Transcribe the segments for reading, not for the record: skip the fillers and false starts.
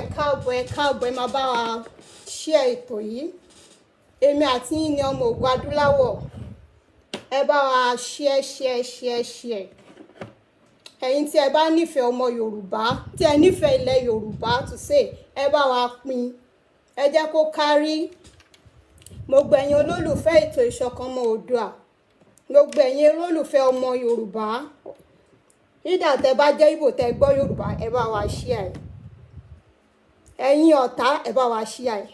ẹ káàbọ̀ ẹ máa bá wa share ètò yìí. Èmi àti yín ni ọmọ Ògo Adúláwọ̀. Ẹ bá wa share. Ẹ̀yin tí ẹ bá nífẹ̀ẹ́ ọmọ Yorùbá, tí ẹ nífẹ̀ẹ́ ilẹ̀ Yorùbá to say, ẹ bá wa pín. Ẹ jẹ́ kó kárí. Gbogbo ẹ̀yin olólùfẹ́ ètò ìṣọ̀kan ọmọ Oòduà. Gbogbo ẹ̀yin olólùfẹ́ ọmọ Yorùbá. Ìdá tẹ bá jẹ́ Ìgbò tẹ gbọ́ Yorùbá, ẹ bá wa share. Ẹ̀yin ọ̀tá, ẹ bá wa share.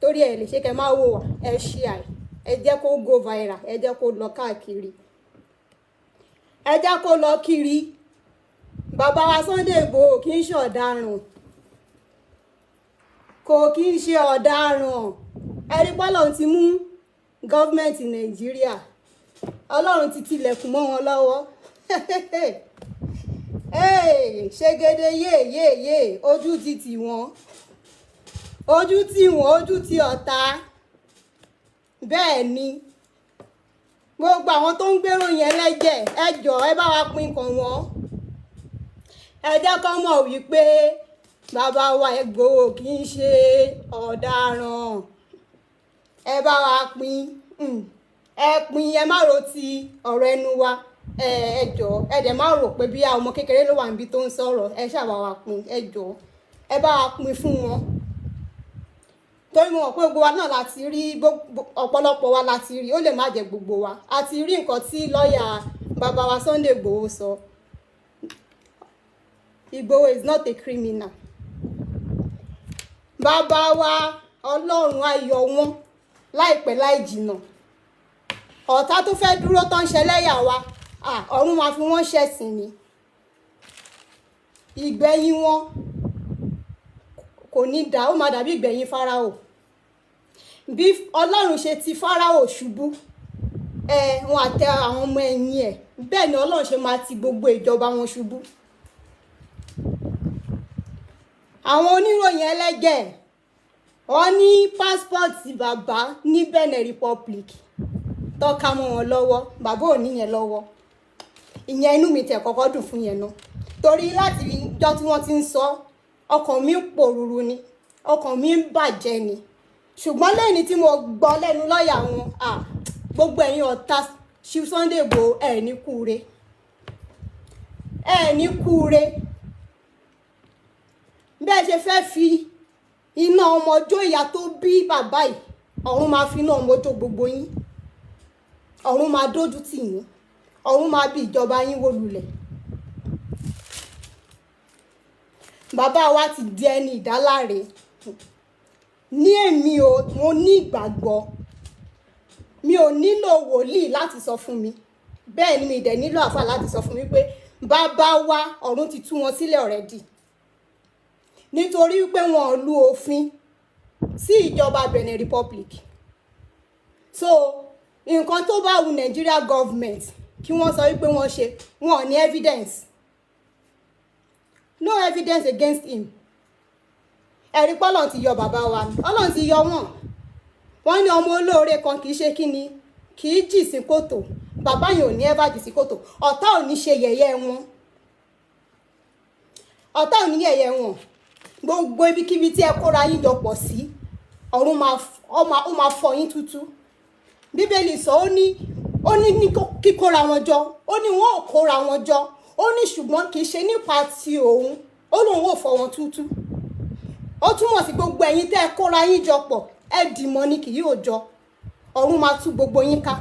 Torí ẹ lè ṣe kẹ́ máa wò wá, ẹ share. Ẹ jẹ́ kó go viral, ẹ jẹ́ kó lọ káàkiri. Ẹ jẹ́ kó lọ kiri. Bàbá wa Sunday Igboho kì í ṣe ọ̀daràn. Kò kì í ṣe ọ̀daràn. Ẹ̀rí pọ́lọ́run ti mú gọ́ọ̀mẹ̀ntì Nàìjíríà. Ọlọ́run ti tilẹ̀kùn mọ́ wọn lọ́wọ́. Ṣégede yé ojú ti tì wọ́n. Ojú tì wọ́n, ojú ti ọ̀tá. Bẹ́ẹ̀ ni gbogbo àwọn tó ń gbèrò yẹn lẹ́jẹ̀, ẹ jọ̀ọ́ ẹ bá wa pín kan wọn. Ẹ jẹ́ kó mọ̀ wípé bàbá wa Igboho kì í ṣe ọ̀daràn. Ẹ bá wa pín. Ẹ pín, ẹ má ro ti ọ̀rọ̀ ẹnu wa. Ẹ jọ̀ọ́ ẹ dẹ̀ má rò pé bí ọmọ kékeré ló wà níbi tó ń sọ̀rọ̀. Ẹ ṣáà bá wa pín, ẹ jọ̀ọ́ ẹ bá wa pín fún wọn. Torí mo mọ̀ pé gbogbo wa náà láti rí, ọ̀pọ̀lọpọ̀ wa láti rí, ó lè má jẹ́ gbogbo wa. A ti rí nǹkan tí lọ́ọ̀yà bàbá wa Sunday Igboho sọ. Igboho is not a criminal. Bàbá wa Ọlọ́run á yọ wọ́n láìpẹ́ láì jìnnà. Ọ̀tá tó fẹ́ dúró tó ń ṣẹlẹ́yà wa, ọ̀run máa fi wọ́n ṣẹ̀sìn ni. Ìgbẹ̀yìn wọn kò ní dá, ó máa dàbí ìgbẹ̀yìn Fáráò. Bí Ọlọ́run ṣe ti Fáráò ṣubú, wọn àtẹ àwọn ọmọ ẹ̀yìn ẹ̀, bẹ́ẹ̀ ni Ọlọ́run ṣe máa ti gbogbo ìjọba wọn ṣubú. Àwọn oníròyìn ẹlẹ́jẹ̀, wọ́n ní pásítọ̀tì bàbá ní Benin Republic tọ́ka mọ́ wọn lọ́wọ́, bàbá ò ní yẹn lọ́wọ́. Ìyẹn inú mi tẹ̀ kọ́kọ́ dùn fún yẹn náà. Torí láti ìjọ́ tí wọ́n ti ń sọ, ọkàn mi ń pòrúurú ni, ọkàn mi ń bàjẹ́ ni. Ṣùgbọ́n lẹ́ni tí mo gbọ́ lẹ́nu lọ́ọ̀yà wọn, gbogbo ẹ̀yin ọ̀tá Chief Sunday Igboho ẹ̀ ní kúure. Ẹ̀ ní kúure. Bẹ́ẹ̀ ṣe fẹ́ fi iná ọmọ jó ìyá tó bí bàbá yìí, ọ̀run máa fi iná ọmọ jó gbogbo yín. Ọ̀run máa dójú tì yín. Ọ̀run máa bí ìjọba yín wó lulẹ̀. Bàbá wa ti di ẹni ìdáláre. Ní èmi o, mo ní ìgbàgbọ́. Mi ò nílò wòlíì láti sọ fún mi. Bẹ́ẹ̀ ni mi dẹ̀ nílò àfáà láti sọ fún mi pé bàbá wa ọ̀run ti tú wọn sílẹ̀ already. Nítorí pé wọn ò lu òfin sí ìjọba Benin Republic. So nǹkan tó bá wù Nigeria government kí wọ́n sọ wípé wọ́n ṣe, wọn ò ní evidence, no evidence against him. Ẹ̀rí pé Ọlọ́run ti yọ bàbá wa, Ọlọ́run ti yọ wọ́n ní ọmọ olóore kan kì í ṣe kíni, kì í jì sí kòtò, bàbá yẹn ò ní ẹ́fà jì sí kòtò, ọ̀tá ò ní ṣe yẹ̀yẹ́ wọn, ọ̀tá ò ní yẹ̀yẹ́ wọn. Gbogbo ibikíbi tí ẹ kóra yín jọ pọ̀ sí, ọ̀run máa fọ́ yín tútú. Bíbélì sọ ó ní kíkóra wọn jọ, ó ní wọn ò kóra wọn jọ, ó ní ṣùgbọ́n kì í ṣe nípa ti òun, ó lóun ò fọ́ wọn tútú. Ó túmọ̀ sí gbogbo ẹ̀yin tẹ́ ẹ kóra yín jọ pọ̀, ẹ dìmọ̀ ni kì yóò jọ, ọ̀run máa tú gbogbo yín ká.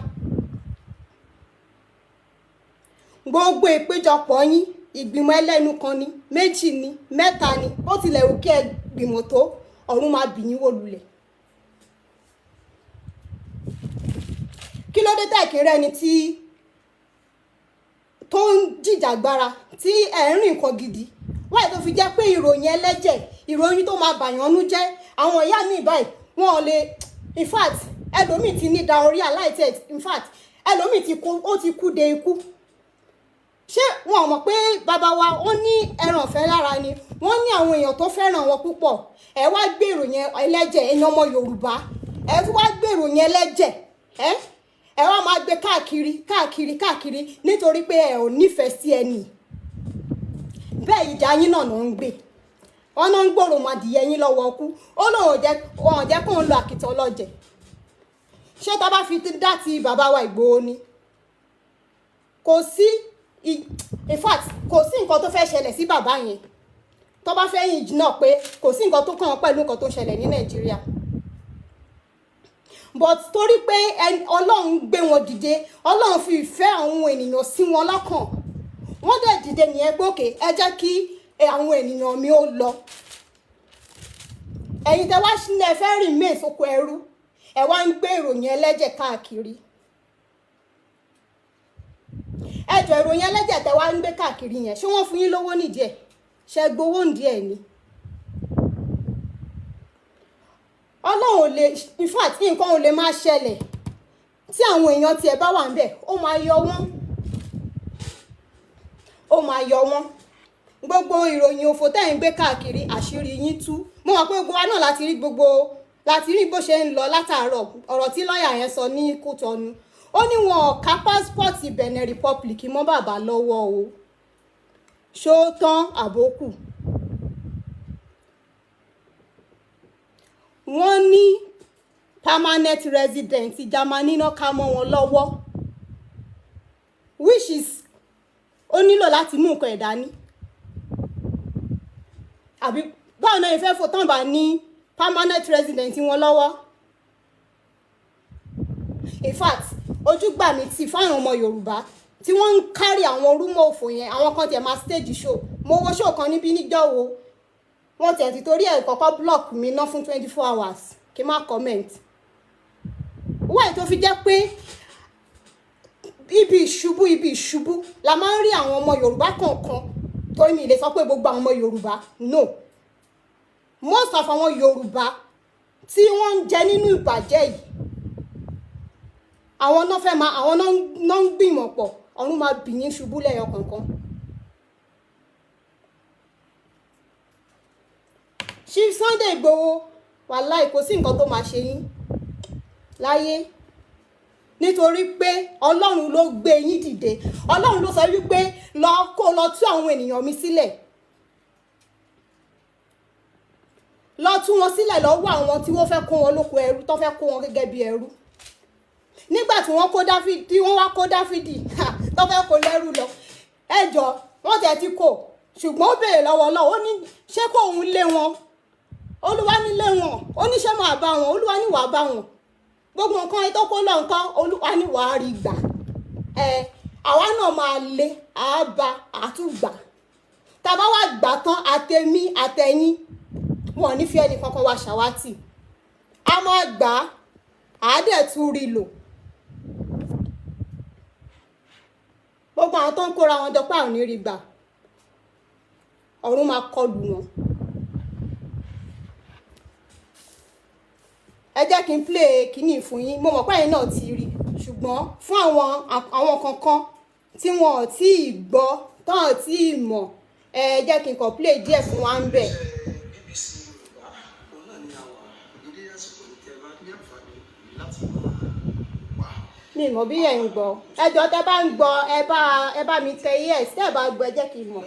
Gbogbo ìpéjọpọ̀ yín, ìgbìmọ̀ ẹlẹ́nu kan ni, méjì ni, mẹ́ta ni, ó tilẹ̀ wù kí ẹ gbìmọ̀ tó, ọ̀run máa bì yín wó lulẹ̀. Kí ló dé tẹ́ kí rẹ́ni tó ń jìjàgbara tí ẹ̀ ń rìn nǹkan gidi, wáyé tó fi jẹ́ pé ìròyìn ẹlẹ́jẹ̀, ìròyìn tó máa bàyànnú jẹ́, àwọn ìyá mi báyìí wọn ò lè, in fact ẹlòmíì ti ní diarrhea aláìtẹ́, in fact ẹlòmíì ó ti kú de ikú. Ṣé wọn mọ̀ pé bàbá wa ó ní ẹran ọ̀fẹ́ lára ni, wọ́n ní àwọn èèyàn tó fẹ́ràn wọn púpọ̀, ẹ wá gbé ìròyìn ẹlẹ́jẹ̀, ẹ̀yin ọmọ Yorùbá ẹ tún wá gbé ìròyìn ẹlẹ́jẹ̀, ẹ wá máa gbé káàkiri nítorí pé ẹ ò nífẹ̀ẹ́ sí ẹni. Bẹ́ẹ̀ ìjà yín náà ń gbé, wọn náà ń gbòòrò mọ́ adìyẹ yín lọ́wọ́ ọkú, ó lóun ò jẹ́ kó ń lo àkìtàn ọlọ́jẹ̀. Ṣé tá bá fi dá ti bàbá wa Ìgbòho ni, kò sí, in fact kò sí nǹkan tó fẹ́ ṣẹlẹ̀ sí bàbá yẹn tó bá fẹ́ yìn náà pé kò sí nǹkan tó kàn pẹ̀lú nǹkan tó ṣẹlẹ̀ ní Nàìjíríà, but torí pé Ọlọ́run gbé wọn dìde, Ọlọ́run fi ìfẹ́ àwọn ènìyàn sí wọn lọ́kàn, wọ́n dẹ̀ dìde nìyẹn pé òkè ẹ jẹ́ kí àwọn ènìyàn mi ó lọ. Ẹ̀yin tẹ́ wá sílẹ̀ fẹ́ remain sóko ẹrú, ẹ wá ń gbé ìròyìn ẹlẹ́jẹ̀ káàkiri. Ẹjọ́ ìròyìn ẹlẹ́jẹ̀ tẹ́ wá ń gbé káàkiri yẹn, ṣé wọ́n fún yín lówó nídìí ẹ̀? Ṣé gbowó nídìí ẹ̀ ni? Ọlọ́run ò lè, in fact nǹkan ò lè máa ṣẹlẹ̀ tí àwọn èèyàn tiẹ̀ bá wà níbẹ̀, ó máa yọ wọ́n. Gbogbo ìròyìn òfò tẹ́ ń gbé káàkiri, àṣírí yín tú. Mo mọ̀ pé gbogbo wa náà láti rí bó ṣe ń lọ látàárọ̀, ọ̀rọ̀ tí lọ́ọ̀yà yẹn sọ ní Kútọ́nù, ó ní wọn ò ká pásítọ̀tì Benin Republic mọ́ bàbá lọ́wọ́ o, ṣó tán àbókù. Wọ́n ní permanent resident Germany náà ká mọ́ wọn lọ́wọ́, which is ó nílò láti mú nǹkan ẹ̀dá ní, àbí báwo náà ìfẹ́ fòtán bá ní permanent resident wọn lọ́wọ́. In fact ojúgbà mi ti fáwọn ọmọ Yorùbá tí wọ́n ń kárí àwọn rúmọ̀ òfò yẹn, àwọn kan tiẹ̀ máa stage show. Mo wo show kan níbí níjọ́ wo, wọ́n tiẹ̀ ti torí ẹ̀ kọ́kọ́ block mi ná fún 24 hours kí n má comment. Wáyé tó fi jẹ́ pé ibi ìṣubú la máa ń rí àwọn ọmọ Yorùbá kọ̀ọ̀kan, torí mi lè sọ pé gbogbo àwọn ọmọ Yorùbá, no, most of àwọn Yorùbá tí wọ́n ń jẹ nínú ìbàjẹ́ yìí, àwọn náà ń gbìmọ̀ pọ̀, ọ̀run máa bì yín ṣubú lẹ́yọ kọ̀ọ̀kan. Chief Sunday Igboho, wàláì kò sí nǹkan tó máa ṣe yín láyé, nítorí pé Ọlọ́run ló gbé yín dìde. Ọlọ́run ló sọ wípé lọ tú àwọn ènìyàn mi sílẹ̀, lọ tú wọn sílẹ̀ lọ́wọ́ àwọn tí wọ́n fẹ́ kó wọn lóko ẹrú, tó fẹ́ kó wọn gẹ́gẹ́ bí ẹrú. Nígbà tí wọ́n wá kó Dáfídì tó fẹ́ kó lẹ́rú lọ, ẹjọ́ wọ́n tẹ̀ ti kó, ṣùgbọ́n ó béèrè lọ́wọ́ Ọlọ́run, ó ní ṣé kó òun lé wọn? Olúwa ní lé wọn, ó ní ṣé máa bá wọn? Olúwa ní wàá bá wọn. Gbogbo nǹkan ẹ tó kó lọ nǹkan, Olúwa ní wàá rí gbà. Àwa náà máa lé, àábá àtúgbà. Tàbá wá gbà tán, àtẹ̀mí àtẹ̀yìn, wọn ò ní fi ẹnì kankan wá ṣàwátì. A máa gbà á dẹ̀ tún rí lò. Gbogbo àwọn tó ń kóra wọn jọ pé àwọn ò ní rí gbà, ọ̀run máa kọlù wọn. Ẹ jẹ́ kí n play kíní fún yín, mo mọ̀ pé ẹ̀yin náà ti rí, ṣùgbọ́n fún àwọn kankan tí wọn ò tí ì gbọ́ tán ò tí ì mọ̀ jẹ́ kí n kàn play díẹ̀ fún wa ń bẹ̀. mi mọ̀ bí ẹ̀ ń gbọ́ ẹjọ́ tẹ́ bá ń gbọ́ ẹ bá mi tẹ yes tẹ́ ẹ bá gbọ́ ẹ jẹ́ kí n mọ̀.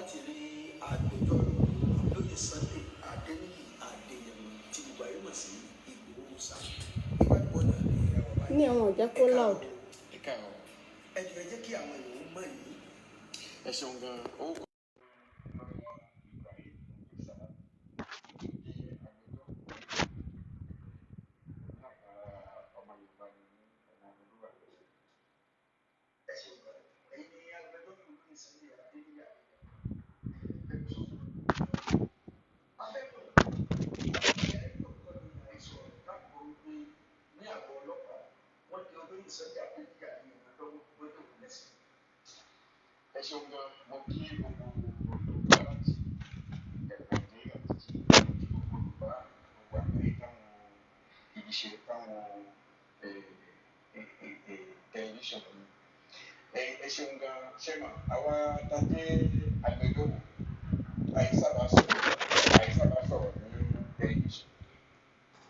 ní àwọn ò jẹ́ kó loud. ẹ jẹ́ kí àwọn èèyàn mọ̀ yìí. ẹ ṣeun gan-an. Ẹ ṣeun gan, mo kí gbogbo olùgbà láti ẹ̀ka Nàìjíríà títí gbogbo olùgbà gbogbo àgbáyé táwọn ìṣe táwọn tẹlifíṣàn mi. Ẹ ṣeun gan, ṣẹ́mà àwa dájé agbẹjọ́rò àìsábà sọ̀rọ̀ ní tẹlifíṣàn.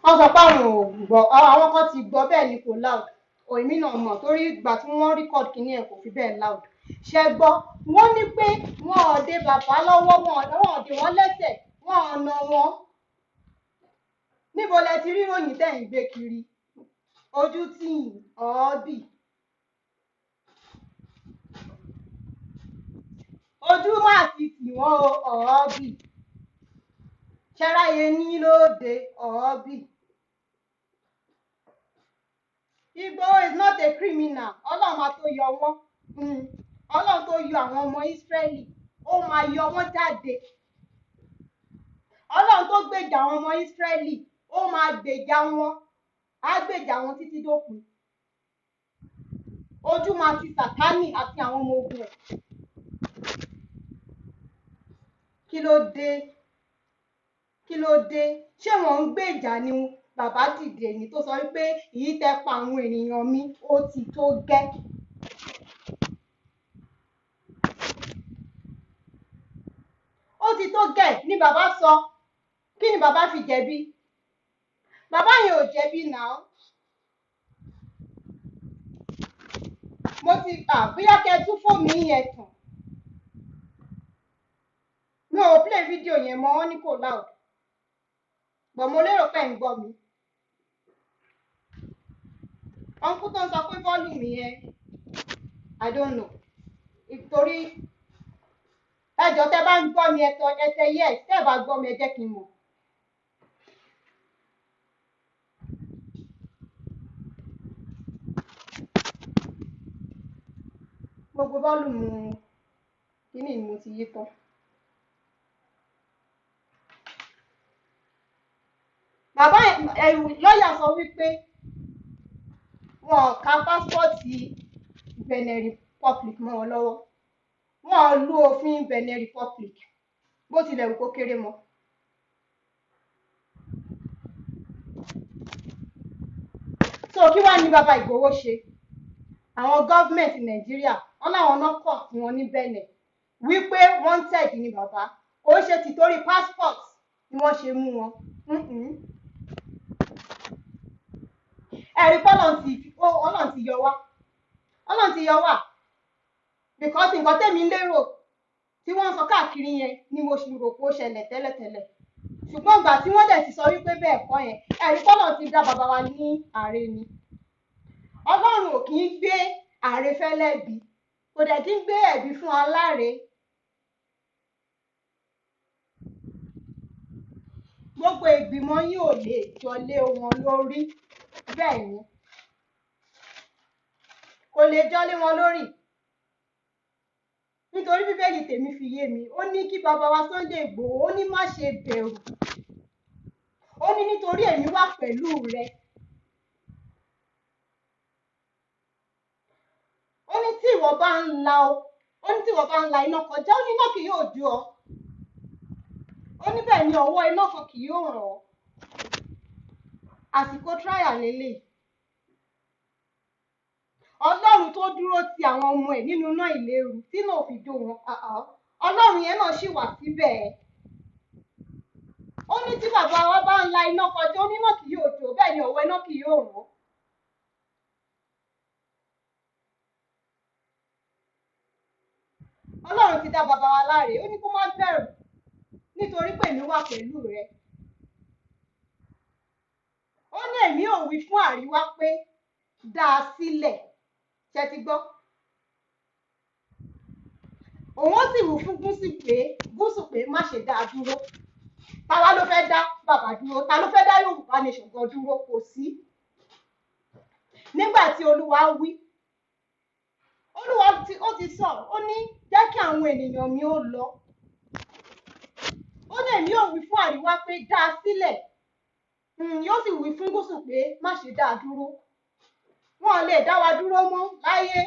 wọ́n sọ pé àwọn ò gbọ́ àwọn kan ti gbọ́ bẹ́ẹ̀ ni kò loud èmi náà mọ̀ torí ìgbà tí wọ́n record kínní ẹ̀ kò fi bẹ́ẹ̀ loud ṣe gbọ́ wọ́n ní pé wọn ò de bàbá lọ́wọ́ wọn ò de wọ́n lẹ́sẹ̀ wọn ò nà wọ́n níbo lẹ ti rí ròyìn tẹ̀ ń gbé kiri ojú tí ọ̀ọ́bì ojú máa ti tì wọ́n ọ̀ọ́bì ṣẹ́ráyé ní lóde ọ̀ọ́bì. Igboho is not a criminal ọlọ́run máa tó yọ wọ́n ọlọ́run tó yọ àwọn ọmọ Ísírẹ́lì ó máa yọ wọ́n jáde ọlọ́run tó gbèjà àwọn ọmọ Ísírẹ́lì ó máa gbèjà wọn á gbèjà wọn títí dópin ojú máa ti Sàtánì àti àwọn ọmọ ogun ẹ̀. kí ló dé ṣé wọ́n ń gbèjà ni bàbá dìde ní tó sọ wípé èyí tẹ́ pa àwọn ènìyàn mi ó ti tó gẹ́. ó ti tó gẹ́ ni bàbá sọ kí ni bàbá fi jẹ̀bi bàbá yẹn ò jẹ̀bi náà. mo ti bóyá kẹ́ tún fóònù yẹn tàn mi ò play fídíò yẹn mọ́ wọ́n ní kò loud bọ̀ mo lérò pé ń gbọ́ mi. ọ̀nkú tó ń sọ pé volume yẹn I don't know ìtorí ẹjọ́ tẹ́ bá ń gbọ́ mi ẹsẹ̀ yes tẹ́ bá gbọ́ mi ẹ jẹ́ kí n mọ̀. gbogbo volume kíní ni mo ti yí tán. bàbá lọ́ọ̀yà sọ wípé wọn ka pásítọ̀tì Benin Republic mọ́ wọn lọ́wọ́ wọn lu òfin Benin Republic bó tilẹ̀ wù kó kéré mọ́. so kí wàá ní bàbá Ìgbòho ṣe àwọn gọ́ọ̀mẹ̀ntì Nàìjíríà wọn láwọn náà kọ̀ fún wọn ní Benin wípé wanted ni bàbá kò ṣe tìtorí passport ni wọ́n ṣe mú wọn. ẹ̀rí pé ọlọ́run ti yọ wá because nǹkan tẹ̀mí lérò tí wọ́n sọ káàkiri yẹn ni mo sì rò pé ó ṣẹlẹ̀ tẹ́lẹ̀tẹ́lẹ̀ ṣùgbọ́n ìgbà tí wọ́n dẹ̀ ti sọ wípé bẹ́ẹ̀ kọ́ yẹn ẹ̀rí pé ọlọ́run ti dá bàbá wa ní ààrẹ ni ọlọ́run ò kì í gbé ààrẹ fẹ́lẹ́bí kò dẹ̀ kí ń gbé ẹ̀bí fún aláre. gbogbo ìgbìmọ̀ yín ò lè jọlé wọn lórí bẹ́ẹ̀ ni kò lè jọlé wọn lórí nítorí bíbélì tèmi fi yé mi ó ní kí bàbá wa Sunday Igboho ó ní má ṣe bẹ̀rù ó ní nítorí èmi wà pẹ̀lú rẹ ó ní tí ìwọ bá ń la iná kọjá ó ní iná kì yóò jó ọ ó ní bẹ́ẹ̀ ni ọwọ́ iná kan kì yóò ràn ọ́ àsìkò trial lélẹ̀ Ọlọ́run tó dúró ti àwọn ọmọ ẹ̀ nínú iná ìléru tí náà fi jó wọn. Ọlọ́run yẹn náà ṣì wà síbẹ̀. Ó ní tí bàbá wa bá ń la iná kọjá, ó ní náà kì yóò jó, bẹ́ẹ̀ ni ọ̀wọ́ iná kì yóò rọ̀. Ọlọ́run ti dá bàbá wa láre, ó ní kó má bẹ̀rù nítorí pé èmi wà pẹ̀lú rẹ. Ó ní èmi ò wí fún àríwá pé dá a sílẹ̀, ṣe ti gbọ́. Òun ó sì wù fún gúúsù pé má ṣe dá a dúró. Táwa ló fẹ́ dá bàbá dúró? Ta ló fẹ́ dá Yorùbá nation gan dúró? Kò sí. Nígbà tí Olúwa wí, Olúwa ó ti sọ̀rọ̀, ó ní jẹ́ kí àwọn ènìyàn mi ó lọ. Ó ní èmi ò wí fún àríwá pé dá a sílẹ̀, yóò sì wí fún gúúsù pé má ṣe dá a dúró. Wọn ò lè dá wa dúró mọ́ láyé.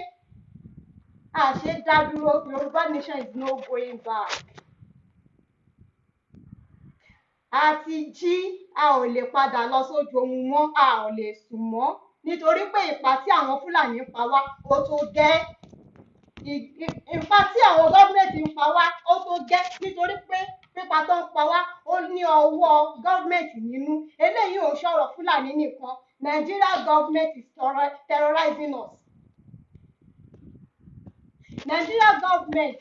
Àṣẹ dá dúró. Yorùbá nation is no going back. A ti jí, a ò lè padà lọ sójú oorun mọ́, a ò lè sùn mọ́ nítorí pé ìpa tí àwọn Fúlàní ń pa wá ó tó gẹ́. Ìpa tí àwọn gọ́ọ̀mẹ̀ntì ń pa wá ó tó gẹ́ nítorí pé pípa tó ń pa wá ó ní ọwọ́ gọ́ọ̀mẹ̀ntì nínú. Eléyìí ò sọ̀rọ̀ Fúlàní nìkan. Nigeria government is terrorizing us. Nigeria government,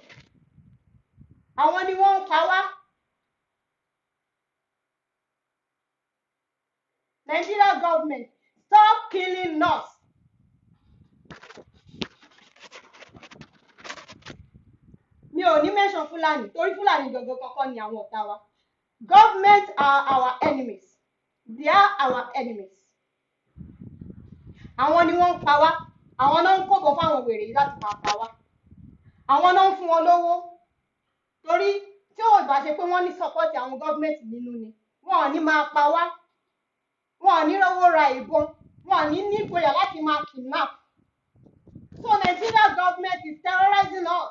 àwọn ni wọ́n ń pa wá. Nigeria government, stop killing us. Mi ò ní mention Fúlàní torí Fúlàní gangan kọ́kọ́ ni àwọn ọ̀tá wa. Government are our enemies. They are our enemies. Àwọn ni wọ́n ń pa wá. Àwọn náà ń kóbọ̀ fáwọn wèrè yìí láti máa pa wá. Àwọn náà ń fún wọn lówó. Torí tí ò bá ṣe pé wọ́n ní support àwọn gọ́ọ̀mẹ̀ntì nínú ni, wọn ò ní máa pa wá. Wọn ò ní rówó ra ìbọn. Wọn ò ní ní ìgboyà láti máa kidnap. So Nigeria government is terrorizing us.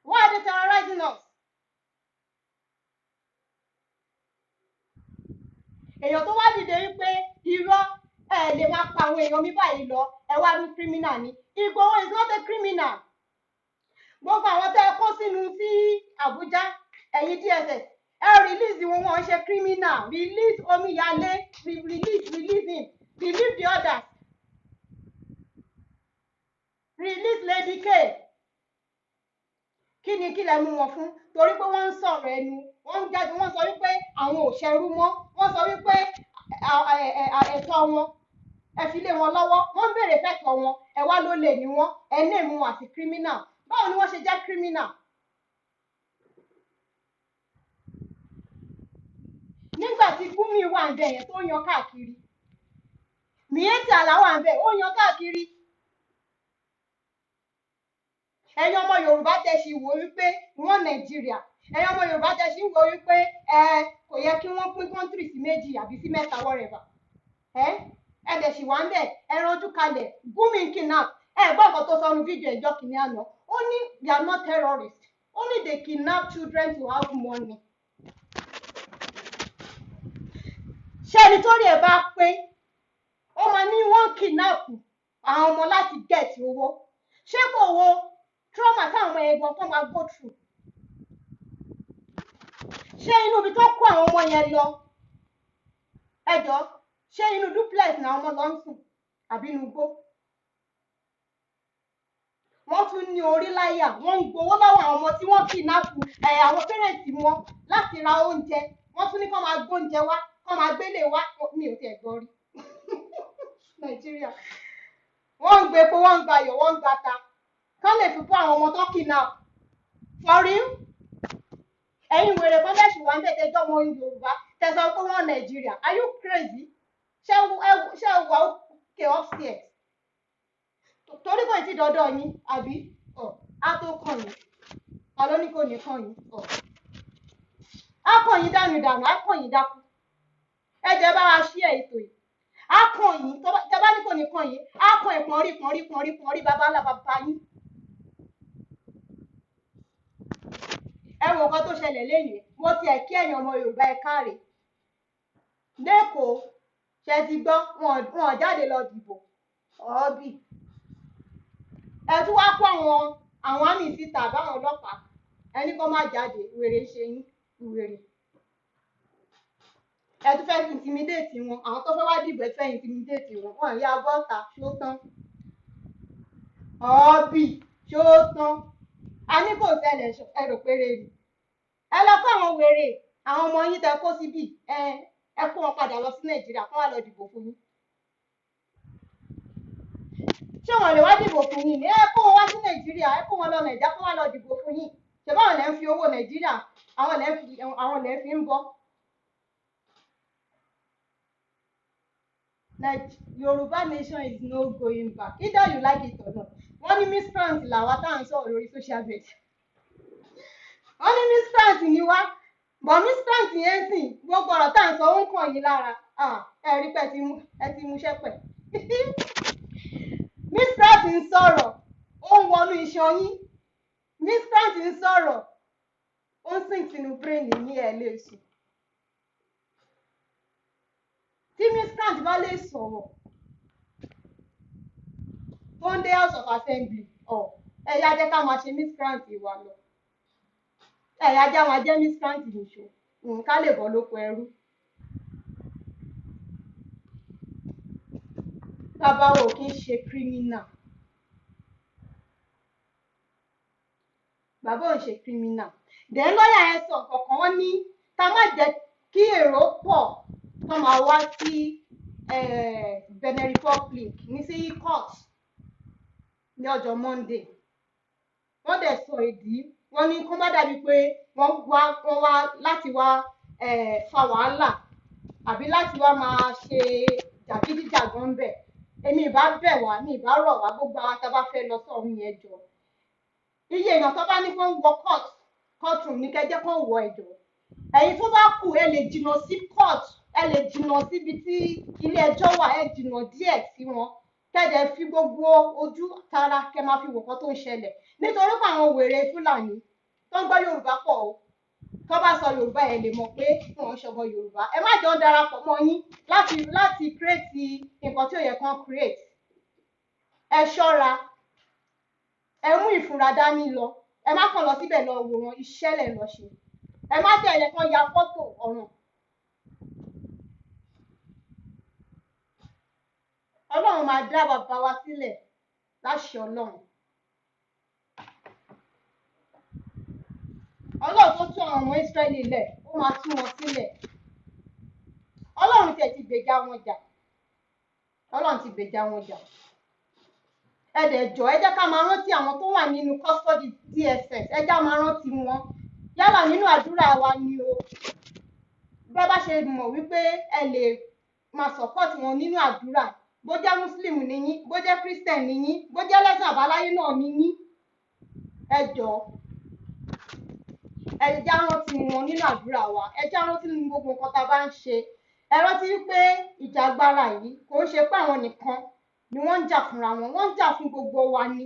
Why are they terrorizing us? Èèyàn tó wá dìde wípé irọ́ lè máa pa àwọn èèyàn mi báyìí lọ, ẹ wá ní criminal ni. Igboho is not a criminal. Gbogbo àwọn tẹ́ ẹ kó sínú sí Abuja, ẹ̀yin DSS, ẹ release wọn, wọn ṣe criminal. Release Omiyale, release him, release the others. Release Lady K. Kí lẹ mú wọn fún? Torí pé wọ́n ń sọ̀rọ̀ ẹnu, wọ́n ń jáde, wọ́n sọ wípé àwọn ò ṣẹrú mọ́, wọ́n sọ wípé ẹ̀tọ́ wọn ẹ fi lé wọn lọ́wọ́, wọ́n ń béèrè fẹ́tọ̀ wọn, ẹ wá ló lè ní wọn, ẹ ní èmi wọn àti criminal. Báwo ni wọ́n ṣe jẹ́ criminal? Nígbà tí Gumi wà ń bẹ̀ yẹn tó yan káàkiri, Miyetti Allah wà ń bẹ̀ ó yan káàkiri. Ẹ̀yin ọmọ Yorùbá tẹ́ ṣì wò wípé wọ́n Nàìjíríà. Ẹ̀yin ọmọ Yorùbá tẹ́ ṣì wò wípé kò yẹ kí wọ́n pín country sí méjì àbí sí mẹ́ta whatever. Ẹ dẹ̀ ṣì wà ń bẹ̀, ẹ ranjú kalẹ̀. Gumi kidnap. Gbọ́ nǹkan tó sọnù fídíò ẹjọ́ kìíní àná. Ó ní they are not terrorists. Only they kidnap children to have money. Ṣé ẹni tó rí ẹ bá pé ó máa ní wọ́n kidnap àwọn ọmọ láti get owó? Ṣé kò wo trauma táwọn ẹ̀gbọ́n kan máa go through? Ṣé inú ibi tó kó àwọn ọmọ yẹn lọ? Ẹjọ́, ṣé inú duplex ni àwọn ọmọ lọ ń sùn àbí inú igbó? Wọ́n tún ní orí láyà, wọ́n ń gbowó lọ́wọ́ àwọn ọmọ tí wọ́n kidnap àwọn pẹ́rẹ́ǹtì wọn láti ra oúnjẹ. Wọ́n tún ní kó máa gbóúnjẹ wá, kó máa gbélé wá. Mi ò tiẹ̀ gbọ́ rí. Nàìjíríà. Wọ́n ń gbé epo, wọ́n ń gba ayọ̀, wọ́n ń gba ata. Kán lè fi fún àwọn ọmọ tó kidnap. For real? Ẹ̀yin wèrè kan bẹ́ẹ̀ ṣì wà ń bẹ̀ tẹ́jọ́ ọmọ Yorùbá tẹ̀sán pé wọ́n Nàìjíríà. Are you crazy? Ṣé wà ókè upstairs? Torí kò tí dọ́dọ̀ yín àbí á tó kàn yín. Àlọ́ ní kò ní kàn yín. Á kàn yín dànù, á kàn yín dákú. Ẹ jẹ́ bá wa ṣí ètò yìí. Á kàn yín, tẹ́ bá ní kò ní kàn yín, á kàn ìpọ́nrí bàbá ńlá bàbá yín. Ẹ wo nǹkan tó ṣẹlẹ̀ lẹ́yìn, mo tiẹ̀ kí ẹ̀yin ọmọ Yorùbá ẹ káre. Lẹ́kọ̀ọ́, ṣe ti gbọ́, wọn ò jáde lọ dìbò. ọ̀ọ́bì ẹ tún wá kó àwọn àmì síta báwọn ọlọ́pàá ẹni kan má jáde wèrè ṣe yín wèrè ẹ tún fẹ́ intimidate wọn àwọn tó fẹ́ wá dìbò ẹ fẹ́ intimidate wọn yá bọ́ta ṣó tán ọ̀ọ́bì ṣó tán a ní kò ṣẹlẹ̀ ẹrù péré ni ẹ lọ kó àwọn wèrè àwọn ọmọ yín tẹ kó síbì ẹ kó wọn padà lọ sí Nàìjíríà kó wá lọ dìbò fún yín ṣé wọn lè wá dìbò fún yín ẹ kó wọn wá sí Nàìjíríà ẹ kó wọn lọ Nàìjíríà kó wá lọ dìbò fún yín ṣe báwọn lẹ ń fi owó Nàìjíríà àwọn lẹ fi ń bọ́ Yorùbá nation is no going back either you like it or not wọ́n ní miscreant làwa tá à ń sọ̀rọ̀ lórí social media wọ́n ní miscreant ni wá bọ̀ miscreant yẹn sìn gbogbo ọ̀rọ̀ tá à ń sọ ó ń kàn yín lára ẹ rí pé ẹ ti mú ṣẹ́pẹ̀ miscreant ń sọ̀rọ̀ ó ń wọnú iṣan yín miscreant ń sọ̀rọ̀ ó ń sìn sínú brain ní ẹ̀ lè sùn tí miscreant bá lè sọ̀rọ̀ Monday House of Assembly ẹ̀yà jẹ́ ká máa ṣe miscreant wa lọ ẹ̀yà jẹ́ máa jẹ́ miscreant nìṣó ká lè bọ́ lóko ẹrú bàbá wo kì í ṣe criminal bàbá ò ń ṣe criminal then lọ́yà ẹ sọ kankan wọ́n ní ká má jẹ́ kí èrò pọ̀ tó máa wá sí Benin Republic ní sí court ní ọjọ́ Monday wọ́n dẹ̀ sọ ìdí wọ́n ní kó má dàbí pé wọ́n wá láti wá fa wàhálà àbí láti wá máa ṣe jàgídíjàgan bẹ̀ èmi ìbá bẹ̀ wá ní ìbá rọ̀ wá gbogbo àwọn tá a bá fẹ́ lọ sọ́run yẹn jọ iye èèyàn tó bá ní kó ń wọ courtroom ní kẹjẹ́ kó ń wọ ẹ̀jọ̀ ẹ̀yin tó bá kù ẹ lè jìnnà sí court ẹ lè jìnnà síbi tí ilé ẹjọ́ wà ẹ jìnnà díẹ̀ sí wọn kẹ́dẹ̀ fi gbogbo ojú tara kẹ́ máa fi wò kán tó ń ṣẹlẹ̀ nítorí pé àwọn wèrè Fúlàní tó ń gbọ́ Yorùbá pọ̀ o tó bá sọ Yorùbá ẹ lè mọ̀ pé wọ́n ń ṣọmọ Yorùbá ẹ má jọ darapọ̀ mọ́ yín láti create nǹkan tí ò yẹ kán create ẹ ṣọ́ra ẹ mú ìfúnra dání lọ ẹ má kàn lọ síbẹ̀ lọ wò wọn iṣẹ́ lẹ̀ lọ ṣe ẹ má tẹ̀lé kán ya fọ́tò ọ̀ràn Ọlọ́run máa dá bàbá wa sílẹ̀ láṣẹ Ọlọ́run tó tún àwọn ọmọ Ísírẹ́lì lẹ̀ ó máa tú wọn sílẹ̀ Ọlọ́run ti gbèjà wọn jà ẹ dẹ̀ jọ̀ọ́ ẹ jẹ́ ká máa rántí àwọn tó wà nínú custody DSS ẹ jẹ́ máa rántí wọn yálà nínú àdúrà wa ni o bẹ́ẹ̀ bá ṣe mọ̀ wípé ẹ lè máa support wọn nínú àdúrà bó jẹ́ Muslim ni yín bó jẹ́ Christian ni yín bó jẹ́ lẹ́sìn àbáláyé náà ni yín ẹ jọ̀ọ́ ẹ jẹ́ rántí wọn nínú àdúrà wa ẹ jẹ́ rántí nínú gbogbo nǹkan tá a bá ń ṣe ẹ rántí wípé ìjà agbára yìí kò ń ṣe pé àwọn nìkan ni wọ́n ń jà fúnra wọn wọ́n ń jà fún gbogbo wa ni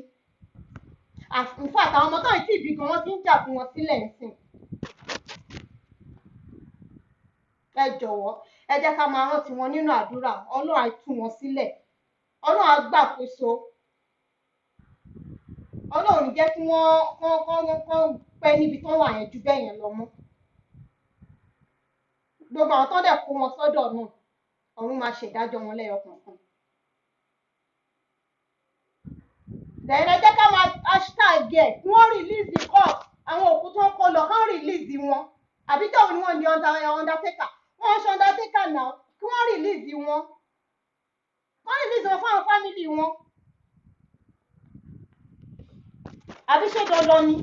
in fact àwọn ọmọ tó ń tí ìbí gan wọ́n ti ń jà fún wọn sílẹ̀ ńsìn ẹ jọ̀wọ́ ẹ jẹ́ ká máa rántí wọn nínú àdúrà Ọlọ́run á tú wọn sílẹ̀ Ọlọ́run á gbàkóso Ọlọ́run jẹ́ kí wọ́n pẹ́ níbi tó wà yẹn ju bẹ́ẹ̀ yẹn lọ mọ́ gbogbo àwọn tó dẹ̀ kó wọn sọ́dọ̀ náà ọ̀run máa ṣèdájọ́ wọn lẹ́yọ kọ̀ọ̀kan. Ẹ jẹ́ ká máa hashtag ẹ̀ kí wọ́n release the court àwọn òkú tó ń kó lọ kán release wọn àbí tóun ni wọ́n di undertaker wọ́n ṣe undertaker náà kí wọ́n release wọn fún àwọn family wọn àbí ṣé dandan ni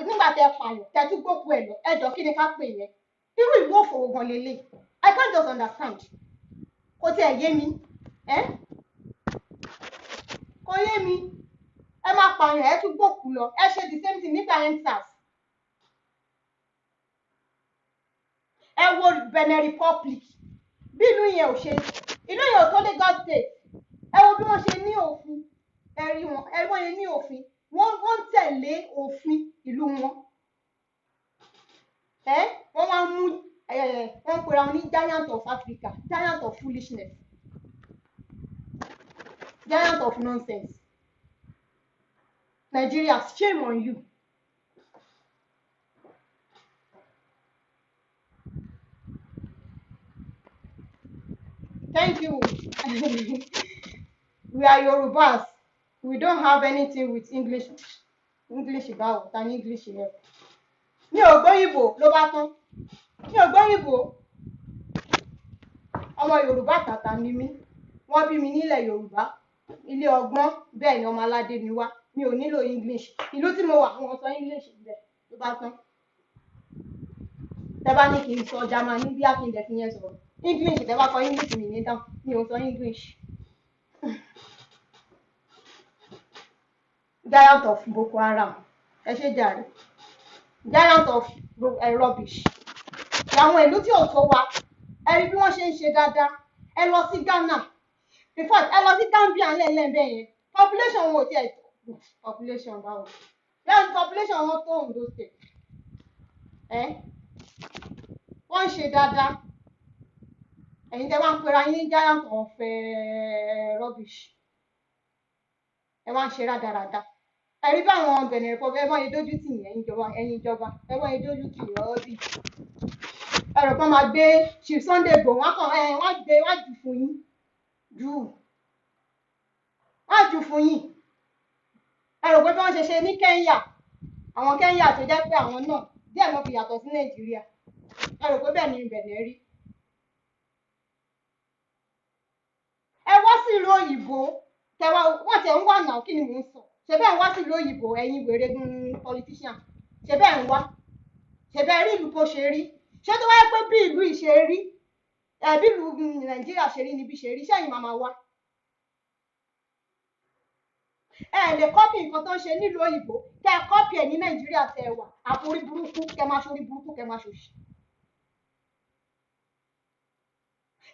nígbà tẹ pààyàn tẹ tún gbókù ẹ lọ ẹjọ́ kí ni ká pè yẹn irú ìwé òfòwò gan lélẹ̀ I can't just understand kò tiẹ̀ yé mi kò yé mi ẹ máa pààyàn ẹ tún gbókù lọ ẹ ṣe the same thing nígbà EndSARS ẹ wo Benin Republic bí ìlú yẹn ò tó Lagos State ẹ wo bí wọ́n ṣe ní òfin ẹ̀rí wọn yẹn ní òfin wọ́n tẹ̀lé òfin ìlú wọn wọ́n wá mú wọ́n pera wọn ní giant of Africa, giant of foolishness, giant of nonsense. Nigeria, shame on you. Thank you. We are Yorubas. We don't have anything with English. English about and English here. Mi ò gbọ́ Ìgbò ló bá tán. Mi ò gbọ́ Ìgbò. Ọmọ Yorùbá tàtà ni mí. Wọ́n bí mi nílẹ̀ Yorùbá. Ilé ọgbọ́n bẹ́ẹ̀ ni ọmọ aládé mi wá. Mi ò nílò English. Ìlú tí mo wà wọ́n sọ English bẹ́ẹ̀ ló bá tán. Tẹ́ bá ní kí n sọ German bí a kì í dẹ̀ fi yẹn sọ̀rọ̀. English tẹ́ bá kọ English mi ní dáhùn. Mi ò sọ English. Giant of Boko Haram. Ẹ ṣe jàre. Giant of rubbish. Àwọn ìlú tí ò tó wa, ẹ rí bí wọ́n ṣe ń ṣe dáadáa. Ẹ lọ sí Ghana. In fact, ẹ lọ sí Gambia lẹ́ẹ̀lẹ́ẹ̀bẹ̀ yẹn. Population wọn ò tiẹ̀ population báwo. Bẹ́ẹ̀ population wọn tó Ondo State. Wọ́n ń ṣe dáadáa. Ẹ̀yin tẹ́ wá ń pera yín giant of rubbish. Ẹ wá ń ṣe rádaràda. Ẹ rí báwọn Benin Republic ẹ wọ́n yẹ dójú tì yẹn ẹ̀yin ìjọba ẹ wọ́n yẹ dójú tì ọ́ bí. Ẹ̀rọ kan máa gbé Chief Sunday Igboho wọ́n jù fún yín wọ́n jù fún yín. Ẹ̀rọ pé bí wọ́n ṣe ní Kenya àwọn Kenya tó jẹ́ pé àwọn náà díẹ̀ ló fi yàtọ̀ sí Nàìjíríà. Ẹ̀rọ pé bẹ́ẹ̀ ni Benin rí. Ẹ wá sí ìlú òyìnbó tẹwa wọ́n tẹ̀ ń wà náà kí ni mò ń sọ. Ṣé bẹ́ẹ̀ ń wá sí ìlú òyìnbó ẹ̀yin wèrè politician. Ṣé bẹ́ẹ̀ ń wá. Ṣé bẹ́ẹ̀ rí ìlú bó ṣe rí. Ṣé tó wáyé pé bí ìlú ìṣe rí bí ìlú Nàìjíríà ṣe rí níbi ṣe rí ṣẹ́yìn máa wá. Ẹ lè kọ́pì nǹkan tó ń ṣe nílùú òyìnbó kẹ́ ẹ kọ́pì ẹ̀ ní Nàìjíríà tẹ́ ẹ wà àforí burúkú kẹ́ máa ṣorí burúkú kẹ́ máa ṣòṣì.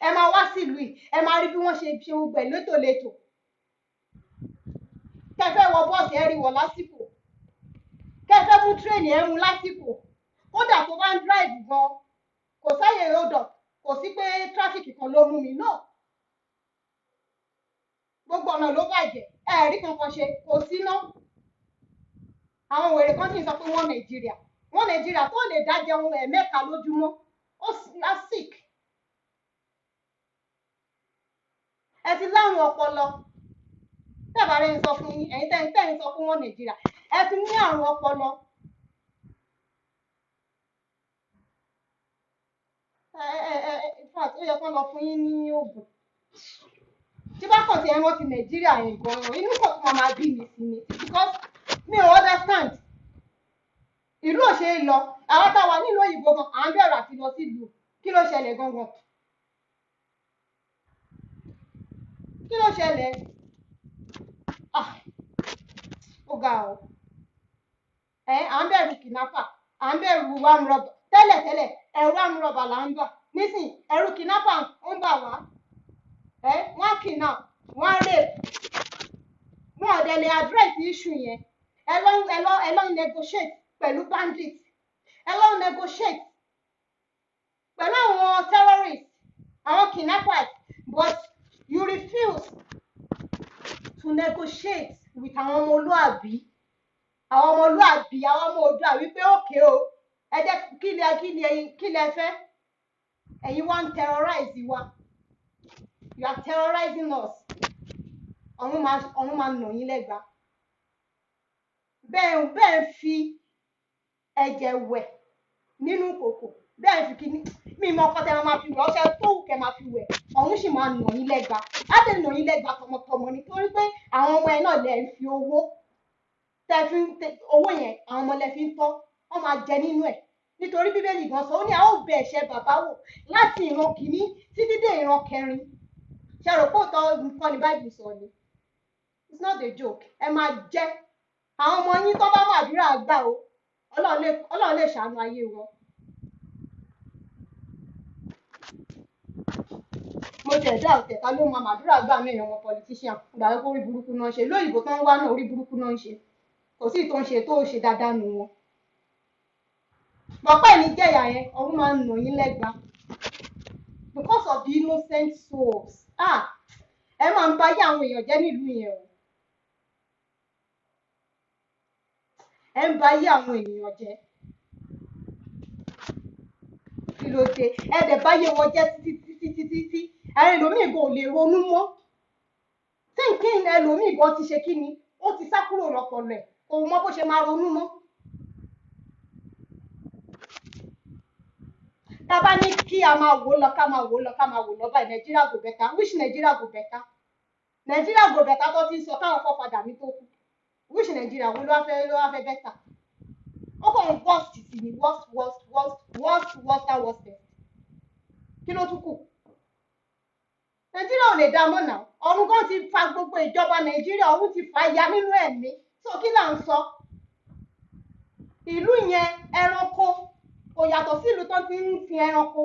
Ẹ máa wá sí ìlú yìí ẹ máa rí bí wọ́n ṣe gbogbo ẹ̀ létòlétò. Kẹfẹ́ wọ bọ́ọ̀sì ẹ rí wọ̀ lásìkò. Kẹfẹ́ mú tírèènì ẹ mú lásìkò. Kódà tó bá ń drive gan kò sáyè hold up kò sí pé tráfíkì kan ló mú mi náà. Gbogbo ọ̀nà ló bàjẹ́ rí kankan ṣe kò sí ná. Àwọn wèrè kan sì ń sọ pé wọ́n Nàìjíríà tó lè dá jẹun ẹ̀mẹ́ta lójúmọ́ ó sick. Ẹ ti láwọn ọpọlọ. Tẹ́bà rẹ̀ ń sọ fún yín ẹ̀yin tẹ́ ń sọ fún wọn Nàìjíríà ẹ ti ní àrùn ọpọlọ. In fact ó yẹ kó lọ fún yín ní oògùn. Tí bá kàn sí ẹran ti Nàìjíríà yẹn gan-an inú kò tún máa bí mi sí ni because mi ò understand. Ìlú ò ṣe é lọ àwọn táwa nílùú òyìnbó gan à ń bẹ̀rù àti lọ sí ìlú kí ló ṣẹlẹ̀ gangan. Kí ló ṣẹlẹ̀? Ó ga ọ́. À ń bẹ̀rù kidnapper à ń bẹ̀rù amúrọ̀bà tẹ́lẹ̀tẹ́lẹ̀ ẹ̀rù amúrọ̀bà là ń bà nísìn ẹ̀rù kidnapper ń bà wá. Wọ́n kidnap wọ́n rape wọ́n ọ̀dẹ̀ lè address issue yẹn ẹ lọ negotiate pẹ̀lú bandits ẹ lọ negotiate pẹ̀lú àwọn terrorists àwọn kidnappers but you refuse to negotiate with àwọn ọmọlúàbí àwọn ọmọ Oòduà wípé òkè o ẹ jẹ́ kí lẹ fẹ́ ẹ̀yin wá ń terrorize wa you are terrorizing us ọ̀run máa nà yín lẹ́gba bẹ́ẹ̀ fi ẹ̀jẹ̀ wẹ̀ nínú kòkò bẹ́ẹ̀ fi kíní mi mọ ọkọ tẹ máa fi wẹ̀ ọṣẹ tó kẹ máa fi wẹ̀ ọ̀run sì máa nà yín lẹ́gba láti nà yín lẹ́gba tọmọtọmọ nítorí pé àwọn ọmọ ẹ náà lè fi owó owó yẹn àwọn ọmọ lẹ fi ń tọ́ wọ́n máa jẹ nínú ẹ̀ nítorí Bíbélì gan sọ ó ní a ó bẹ ẹ̀ṣẹ̀ bàbá wò láti ìran kìíní títí dé ìran kẹrin ṣe rò pé òótọ́ nǹkan ní Báìbù sọ ni it's not a joke ẹ máa jẹ àwọn ọmọ yín tó bá màdúrà gbà o Ọlọ́run lè ṣàánú ayé wọn. Mo tẹ̀ dá ọ̀tẹ̀ ta ló máa màdúrà gbà mí èèyàn wọn politician ìgbà pé orí burúkú náà ń ṣe lóyìnbó tó ń wá náà orí burúkú náà ń ṣe kò sí ìtò ń ṣe tó ṣe dáadáa nù wọn. bọ̀pẹ́ ní jẹ̀yà yẹn ọ̀run máa ń nà yín lẹ́gba because of the innocent souls ẹ máa ń báyé àwọn èèyàn jẹ́ nílùú yẹn o ẹ ń báyé àwọn èèyàn jẹ́ kí ló dé ẹ dẹ̀ báyé wọn jẹ́ títí ẹlòmíì gan ò lè ronú mọ́ tí nǹkan ẹlòmíì gan ti ṣe kí ni ó ti sá kúrò lọ́pọlọ ẹ̀ kò mọ bó ṣe máa ronú mọ́. tá a bá ní kí a máa wò lọ ká máa wò lọ ká máa wò lọ báyìí Nigeria go better which Nigeria go better Nigeria go better tó ti ń sọ káwọn fọ́ padà mi tó kú which Nigeria wo ló wá fẹ́ better ó kàn ń worst sí ni worst kí ló tún kù Nàìjíríà ò lè dá mọ́ náà ọ̀run kan ti fa gbogbo ìjọba Nàìjíríà ọ̀run ti fà ya nínú ẹ̀mí tó kí là ń sọ ìlú yẹn ẹranko kò yàtọ̀ sí ìlú tó ti ń sin ẹranko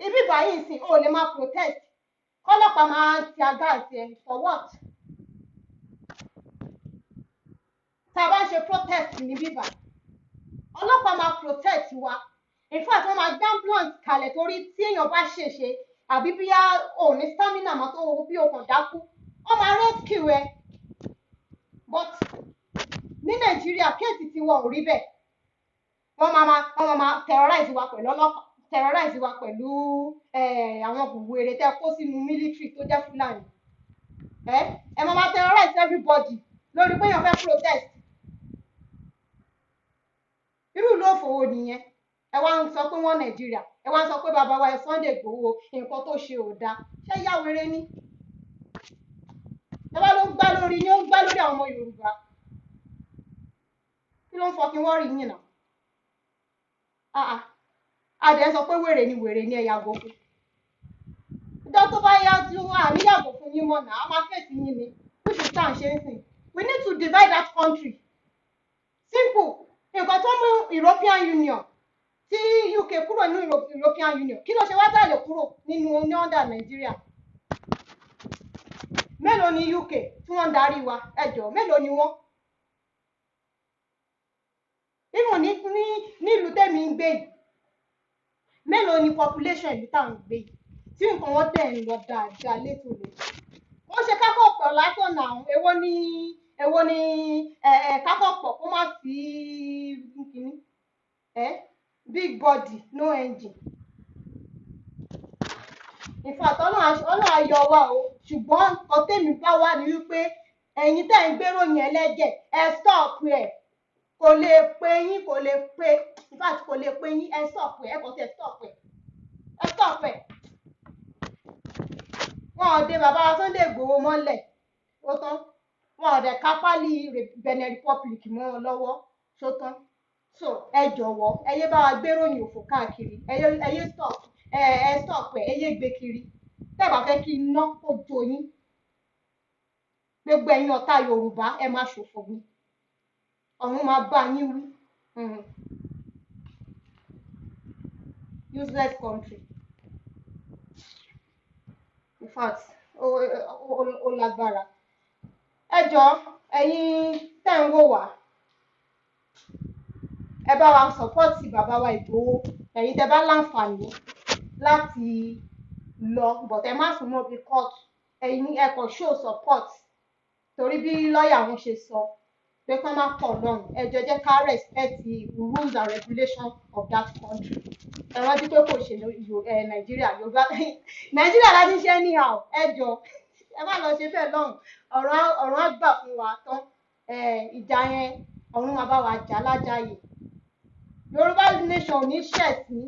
ibi báyìí sìn ó lè máa protest kọ́lọ́pàá máa ti àga àti ẹ̀ for what tá a bá ń ṣe protest ní bíbá ọlọ́pàá máa protect wa in fact wọ́n máa gbé ambulance kalẹ̀ torí tí èèyàn bá ṣèṣe àbí bí ò ní stamina mọ́ tó bí o kàn dákú wọ́n máa rescue ẹ but ní Nàìjíríà kéèsì tí wọn ò rí bẹ́ẹ̀ wọ́n máa terrorize wa pẹ̀lú ọlọ́pàá terrorize wa pẹ̀lú àwọn gbogbo èrè tẹ́ kó sínú military tó jẹ́ Fúlàní ẹ máa terrorize everybody lórí pé èèyàn fẹ́ protest irú ìlú òfòwò nìyẹn ẹ wá ń sọ pé wọ́n Nàìjíríà ẹ wá ń sọ pé bàbá wa Sunday Igboho nǹkan tó ṣe ò dáa ṣé yá wéré ní ẹ bá ló ń gbá lórí yín ó ń gbá lórí àwọn ọmọ Yorùbá kí ló ń fọ kí wọ́n rí yín náà adẹ sọ pé wèrè ni ẹ yàgò fún ìjọ tó bá yá tí wọn à ní yàgò fún yín mọ́ náà a máa fèsì yín ni which is tá à ń ṣe ń sìn we need to divide that country simple nǹkan tó mú European Union tí UK kúrò nínú European Union kí ló ṣe wá tàlẹ̀ kúrò nínú ní under Nigeria mélòó ni UK tí wọ́n ń darí wa ẹjọ́ mélòó ni wọ́n ìmọ̀ nílùú tẹ́mi ń gbé yìí mélòó ni population ìlú tá à ń gbé yìí tí nǹkan wọn tẹ̀ ń lọ dáadáa létòlétò wọ́n ṣe kákọ̀ pọ̀ látọ̀nà èwo ni kákọ̀ pọ̀ kó má sí kínní big body no engine in fact ọlọ́run ayọ̀ wa o ṣùgbọ́n ọtẹ́mi bá wà ní wípé ẹ̀yin tẹ́ ń gbérò yẹn lẹ́jẹ̀ ẹ stop ẹ̀ kò lè pé yín in fact kò lè pé yín ẹ stop ẹ̀ kò tẹ̀ stop ẹ̀ wọn ò dé bàbá Sunday Igboho mọ́lẹ̀ ó tán wọn ò dẹ̀ kápálí Benin Republic mọ́ wọn lọ́wọ́ tó tán so ẹ jọ̀wọ́ ẹ yé bá wa gbéròyìn òfò káàkiri ẹ yé stop ẹ yé gbé kiri tẹ́ bá fẹ́ kí iná kó jó yín gbogbo ẹ̀yin ọ̀tá Yorùbá ẹ máa ṣòfò mi ọ̀run máa bá yín wí useless country in fact ó lágbára ẹ jọ ẹ̀yin tẹ́ ń wò wá ẹ bá wa sọpọ́ọ̀tì bàbá wa Ìgbòho ẹ̀yin tẹ́ bá láǹfààní láti lọ bọ̀tẹ́ má sún mọ́ bí court ẹ̀yin ẹ kàn show support torí bí lọ́ọ̀yà wọn ṣe sọ pé kán má pọ̀ lọ́rùn ẹ jẹ́ ká respect the rules and regulations of that country ẹ rántí pé kò ṣe Nàìjíríà Yorùbá Nàìjíríà láti ṣe anyhow ẹ jọ ẹ má lọ ṣe bẹ́ẹ̀ lọ́rùn ọ̀rọ̀ á gbà fún wa tán ìjà yẹn ọ̀run máa bá wa jà lájàyè Yorùbá nation ò ní ṣẹ̀sín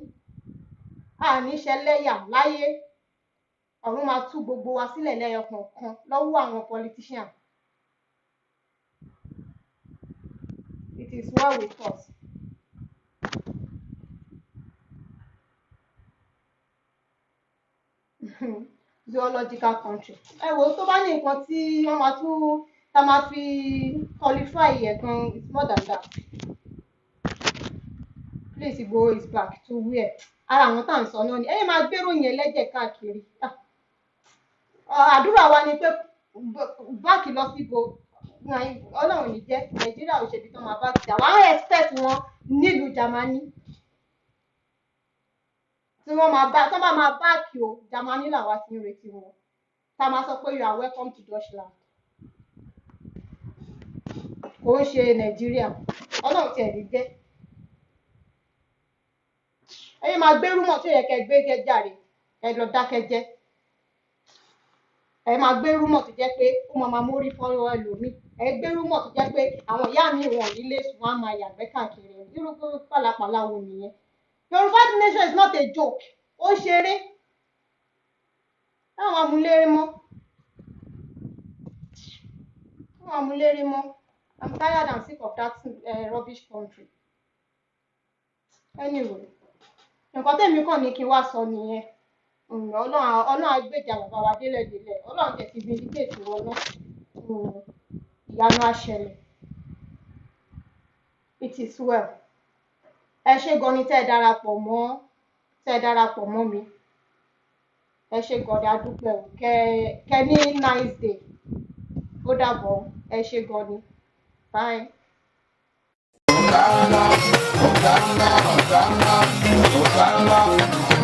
àní ṣẹlẹ́yà láyé ọ̀run máa tú gbogbo wa sílẹ̀ lẹ́yọ kọ̀ọ̀kan lọ́wọ́ àwọn politician. It is well with us. Zoological country. Ẹ wo tó bá ní nǹkan tí wọ́n máa tún tá máa fi qualify ẹ̀ gan it's more than that. Please Igboho is back to where? Ara àwọn tá à ń sọ náà ni ẹ̀yin máa gbérò yẹn lẹ́jẹ̀ káàkiri. Àdúrà wa ni pé báàkì lọ síbo Ọlọ́run ní jẹ́ Nàìjíríà ò ṣèbí tó máa bá ti àwọn expect wọn nílùú Germany tí wọ́n máa bá tó bá máa báàkì o Germany làwa ti ń retí wọn tá a máa sọ pé you are welcome to Deutschland kò ń ṣe Nàìjíríà Ọlọ́run tiẹ̀ ní jẹ́ ẹ̀yin máa gbé rúmọ̀ tó yẹ kẹ́ gbé jàre ẹ lọ dákẹ́ jẹ́ ẹ máa gbé rúmọ̀ tó jẹ́ pé ó máa mórí fọ́rọ́ ẹlòmíì ẹ gbé rúmọ̀ tó jẹ́ pé àwọn ìyá mi wọ̀n nílé sùn wọ́n á máa yàgbẹ́ káàkiri irú pàlàpàlà wo nìyẹn Yorùbá nation is not a joke ó ṣeré táwọn amúlérí mọ́ I'm tired and sick of that rubbish country anyway nǹkan tẹ̀mí kàn ní kí n wá sọ nìyẹn Ọlọ́run á gbèjà bàbá wa délẹ̀délẹ̀ Ọlọ́run tẹ̀ ti vindicate wọn náà ìyanu á ṣẹlẹ̀ it is well ẹ ṣé gan ni tẹ́ ẹ darapọ̀ mọ́ mi ẹ ṣé gan ni adúpẹ́ o kẹ́ ní nice day ó dàbọ̀ ẹ ṣé gan ni bye. Hosanna, Hosanna, Hosanna, Hosanna.